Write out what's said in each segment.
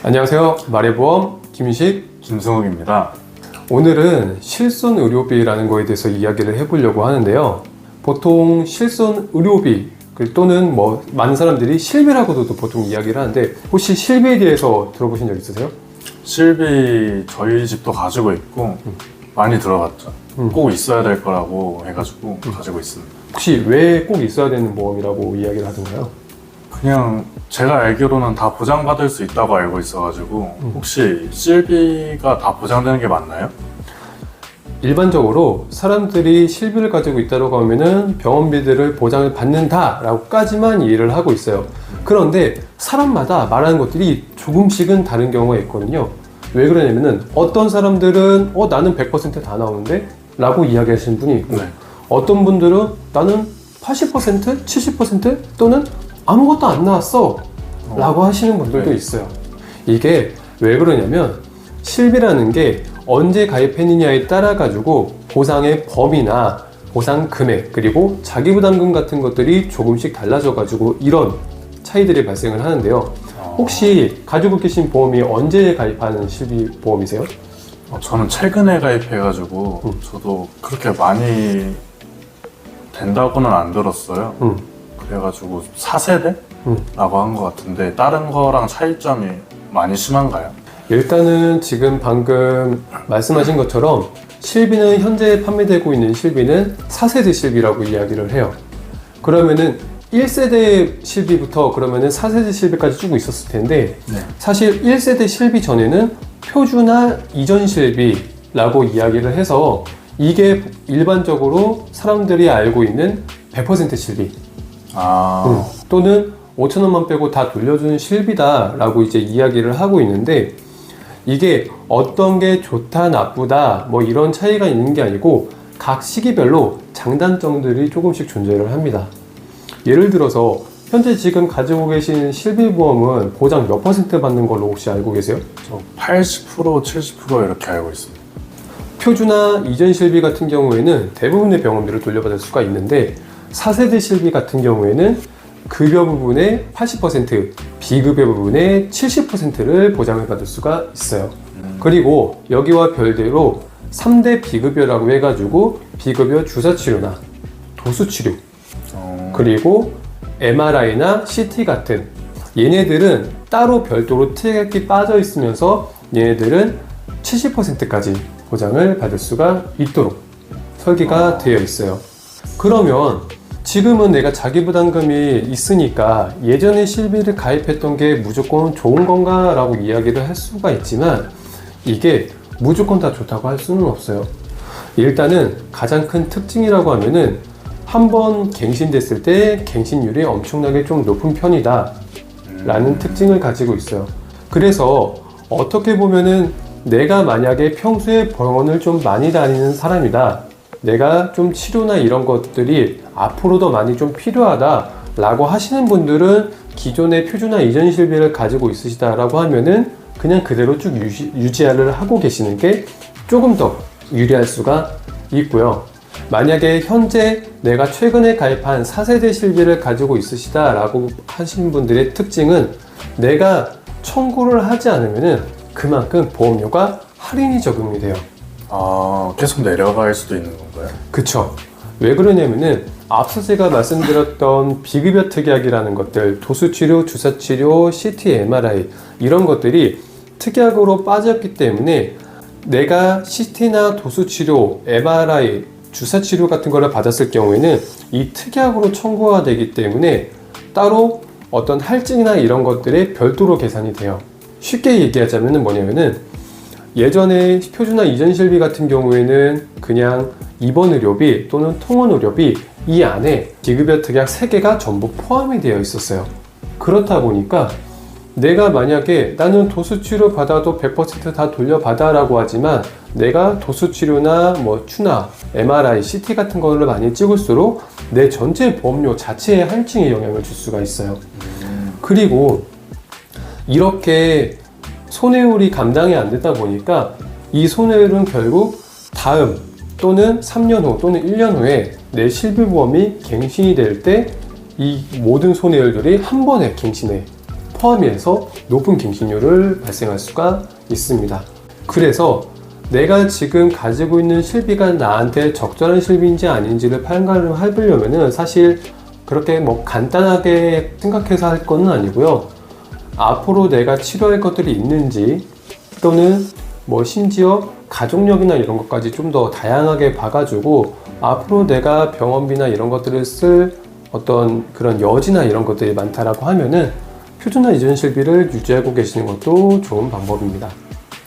안녕하세요. 마레보험 김인식, 김승욱입니다. 오늘은 실손의료비라는 거에 대해서 이야기를 해보려고 하는데요. 보통 실손의료비 또는 많은 사람들이 실비라고도 보통 이야기를 하는데, 혹시 실비에 대해서 들어보신 적 있으세요? 실비 저희 집도 가지고 있고 많이 들어봤죠. 꼭 있어야 될 거라고 해가지고 가지고 있습니다. 혹시 왜 꼭 있어야 되는 보험이라고 이야기를 하던가요? 그냥 제가 알기로는 다 보장받을 수 있다고 알고 있어가지고 혹시 실비가 다 보장되는 게 맞나요? 일반적으로 사람들이 실비를 가지고 있다고 하면은 병원비들을 보장을 받는다라고까지만 이해를 하고 있어요. 그런데 사람마다 말하는 것들이 조금씩은 다른 경우가 있거든요. 왜 그러냐면은 어떤 사람들은 나는 100% 다 나오는데? 라고 이야기하시는 분이 있고, 네. 어떤 분들은 나는 80%, 70% 또는 아무것도 안 나왔어 라고 하시는 분들도 네. 있어요. 이게 왜 그러냐면 실비라는 게 언제 가입했느냐에 따라 가지고 보상의 범위나 보상 금액 그리고 자기부담금 같은 것들이 조금씩 달라져 가지고 이런 차이들이 발생을 하는데요. 혹시 가지고 계신 보험이 언제 가입하는 실비 보험이세요? 저는 최근에 가입해가지고 저도 그렇게 많이 된다고는 안 들었어요. 그래가지고 4세대? 라고 한 것 같은데 다른 거랑 차이점이 많이 심한가요? 일단은 지금 방금 말씀하신 것처럼 실비는 현재 판매되고 있는 실비는 4세대 실비라고 이야기를 해요. 그러면은 1세대 실비부터 그러면은 4세대 실비까지 쭉 있었을 텐데, 네. 사실 1세대 실비 전에는 표준화 이전 실비라고 이야기를 해서 이게 일반적으로 사람들이 알고 있는 100% 실비 또는 5,000원만 빼고 다 돌려주는 실비다 라고 이제 이야기를 하고 있는데, 이게 어떤 게 좋다 나쁘다 이런 차이가 있는 게 아니고 각 시기별로 장단점들이 조금씩 존재를 합니다. 예를 들어서 현재 지금 가지고 계신 실비보험은 보장 몇 % 받는 걸로 혹시 알고 계세요? 저 80%, 70% 이렇게 알고 있습니다. 표준화 이전 실비 같은 경우에는 대부분의 병원비를 돌려받을 수가 있는데, 4세대 실비 같은 경우에는 급여 부분의 80%, 비급여 부분의 70%를 보장을 받을 수가 있어요. 그리고 여기와 별개로 3대 비급여라고 해가지고 비급여 주사치료나 도수치료, 그리고 MRI나 CT 같은 얘네들은 따로 별도로 특약이 빠져 있으면서 얘네들은 70%까지 보장을 받을 수가 있도록 설계가 되어 있어요. 그러면 지금은 내가 자기부담금이 있으니까 예전에 실비를 가입했던 게 무조건 좋은 건가 라고 이야기를 할 수가 있지만, 이게 무조건 다 좋다고 할 수는 없어요. 일단은 가장 큰 특징이라고 하면은 한번 갱신됐을 때 갱신율이 엄청나게 좀 높은 편이다 라는 특징을 가지고 있어요. 그래서 어떻게 보면은 내가 만약에 평소에 병원을 좀 많이 다니는 사람이다, 내가 좀 치료나 이런 것들이 앞으로도 많이 좀 필요하다 라고 하시는 분들은 기존의 표준화 이전 실비를 가지고 있으시다 라고 하면은 그냥 그대로 쭉 유지를 하고 계시는 게 조금 더 유리할 수가 있고요. 만약에 현재 내가 최근에 가입한 4세대 실비를 가지고 있으시다 라고 하시는 분들의 특징은 내가 청구를 하지 않으면은 그만큼 보험료가 할인이 적용이 돼요. 계속 내려갈 수도 있는 건가요? 그쵸. 왜 그러냐면은 앞서 제가 말씀드렸던 비급여 특약이라는 것들, 도수치료, 주사치료, CT, MRI 이런 것들이 특약으로 빠졌기 때문에 내가 CT나 도수치료, MRI, 주사치료 같은 거를 받았을 경우에는 이 특약으로 청구가 되기 때문에 따로 어떤 할증이나 이런 것들에 별도로 계산이 돼요. 쉽게 얘기하자면 뭐냐면은 예전에 표준화 이전 실비 같은 경우에는 그냥 입원 의료비 또는 통원 의료비 이 안에 비급여 특약 3개가 전부 포함이 되어 있었어요. 그렇다 보니까 내가 만약에 나는 도수치료 받아도 100% 다 돌려받아 라고 하지만 내가 도수치료나 추나 MRI, CT 같은 거를 많이 찍을수록 내 전체 보험료 자체에 할증에 영향을 줄 수가 있어요. 그리고 이렇게 손해율이 감당이 안 되다 보니까 이 손해율은 결국 다음 또는 3년 후 또는 1년 후에 내 실비보험이 갱신이 될 때 이 모든 손해율들이 한 번에 갱신해 포함해서 높은 갱신료를 발생할 수가 있습니다. 그래서 내가 지금 가지고 있는 실비가 나한테 적절한 실비인지 아닌지를 판단을 해보려면은 사실 그렇게 뭐 간단하게 생각해서 할 건 아니고요. 앞으로 내가 치료할 것들이 있는지 또는 뭐 심지어 가족력이나 이런 것까지 좀 더 다양하게 봐가지고 앞으로 내가 병원비나 이런 것들을 쓸 어떤 그런 여지나 이런 것들이 많다라고 하면은 표준화 이전 실비를 유지하고 계시는 것도 좋은 방법입니다.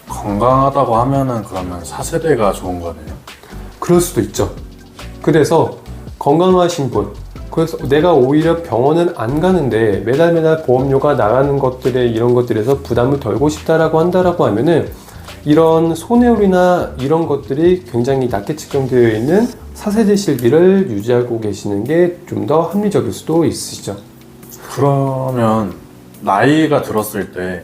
건강하다고 하면은 그러면 4세대가 좋은 거네요. 그럴 수도 있죠. 그래서 건강하신 분, 그래서 내가 오히려 병원은 안 가는데 매달 보험료가 나가는 것들에 이런 것들에서 부담을 덜고 싶다라고 한다라고 하면은 이런 손해율이나 이런 것들이 굉장히 낮게 측정되어 있는 4세대 실비를 유지하고 계시는 게 좀 더 합리적일 수도 있으시죠. 그러면 나이가 들었을 때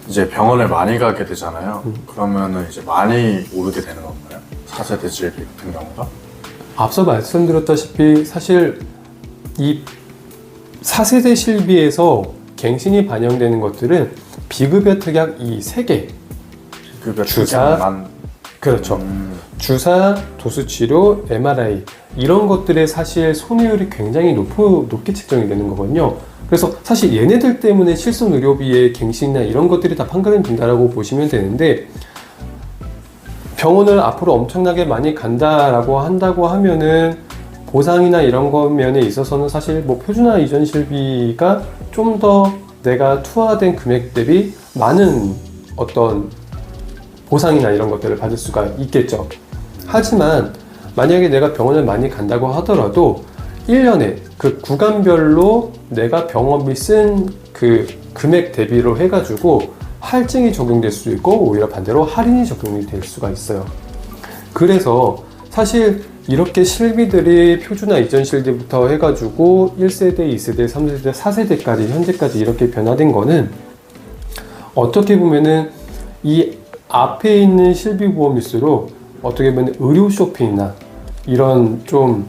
이제 병원을 많이 가게 되잖아요. 그러면은 이제 많이 오르게 되는 건가요? 4세대 실비 같은 경우가? 앞서 말씀드렸다시피 사실 이 4세대 실비에서 갱신이 반영되는 것들은 비급여 특약 이 3개 주사, 그렇죠. 주사, 도수치료, MRI 이런 것들의 사실 손해율이 굉장히 높게 측정이 되는 거거든요. 그래서 사실 얘네들 때문에 실손 의료비의 갱신이나 이런 것들이 다 판가름 된다라고 보시면 되는데 병원을 앞으로 엄청나게 많이 간다라고 한다고 하면은 보상이나 이런 거 면에 있어서는 사실 뭐 표준화 이전 실비가 좀 더 내가 투하된 금액 대비 많은 어떤 보상이나 이런 것들을 받을 수가 있겠죠. 하지만 만약에 내가 병원을 많이 간다고 하더라도 1년에 그 구간별로 내가 병원비 쓴 그 금액 대비로 해가지고 할증이 적용될 수도 있고 오히려 반대로 할인이 적용이 될 수가 있어요. 그래서 사실 이렇게 실비들이 표준화 이전 실비부터 해가지고 1세대, 2세대, 3세대, 4세대까지 현재까지 이렇게 변화된 거는 어떻게 보면은 이 앞에 있는 실비보험일수록 어떻게 보면 의료 쇼핑이나 이런 좀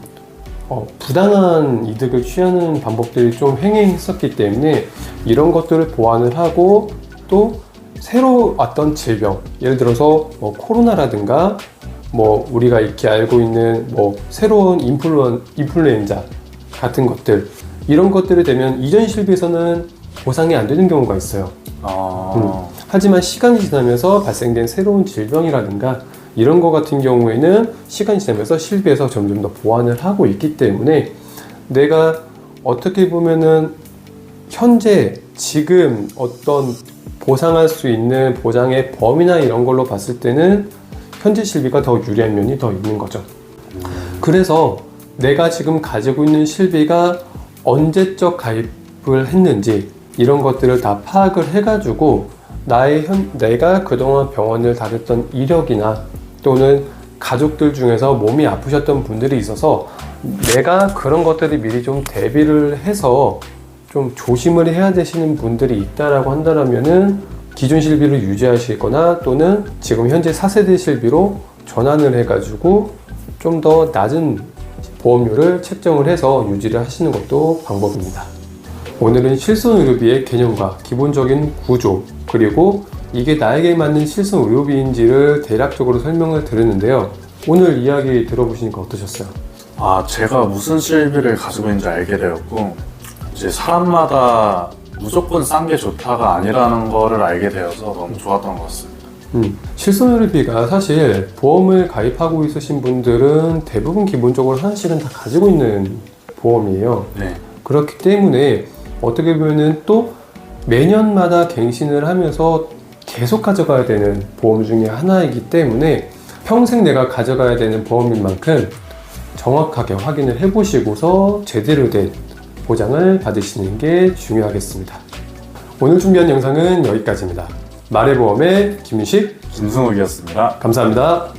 부당한 이득을 취하는 방법들이 좀 횡행했었기 때문에 이런 것들을 보완을 하고 또 새로 왔던 질병, 예를 들어서 뭐 코로나라든가 뭐 우리가 이렇게 알고 있는 뭐 새로운 인플루엔자 같은 것들 이런 것들이 되면 이전 실비에서는 보상이 안 되는 경우가 있어요. 하지만 시간이 지나면서 발생된 새로운 질병이라든가 이런 거 같은 경우에는 시간이 지나면서 실비에서 점점 더 보완을 하고 있기 때문에 내가 어떻게 보면은 현재 지금 어떤 보상할 수 있는 보장의 범위나 이런 걸로 봤을 때는 현재 실비가 더 유리한 면이 더 있는 거죠. 그래서 내가 지금 가지고 있는 실비가 언제적 가입을 했는지 이런 것들을 다 파악을 해가지고 내가 그동안 병원을 다녔던 이력이나 또는 가족들 중에서 몸이 아프셨던 분들이 있어서 내가 그런 것들이 미리 좀 대비를 해서 좀 조심을 해야 되시는 분들이 있다라고 한다면은 기존 실비를 유지하시거나 또는 지금 현재 4세대 실비로 전환을 해가지고 좀 더 낮은 보험료를 책정을 해서 유지를 하시는 것도 방법입니다. 오늘은 실손의료비의 개념과 기본적인 구조 그리고 이게 나에게 맞는 실손의료비인지를 대략적으로 설명을 드렸는데요. 오늘 이야기 들어보시니까 어떠셨어요? 제가 무슨 실비를 가지고 있는지 알게 되었고 이제 사람마다 무조건 싼 게 좋다가 아니라는 거를 알게 되어서 너무 좋았던 것 같습니다. 실손의료비가 사실 보험을 가입하고 있으신 분들은 대부분 기본적으로 하나씩은 다 가지고 있는 보험이에요. 네. 그렇기 때문에 어떻게 보면은 또 매년마다 갱신을 하면서 계속 가져가야 되는 보험 중에 하나이기 때문에 평생 내가 가져가야 되는 보험인 만큼 정확하게 확인을 해보시고서 제대로 된 보장을 받으시는 게 중요하겠습니다. 오늘 준비한 영상은 여기까지입니다. 말해보험의 김윤식, 김승욱이었습니다. 감사합니다.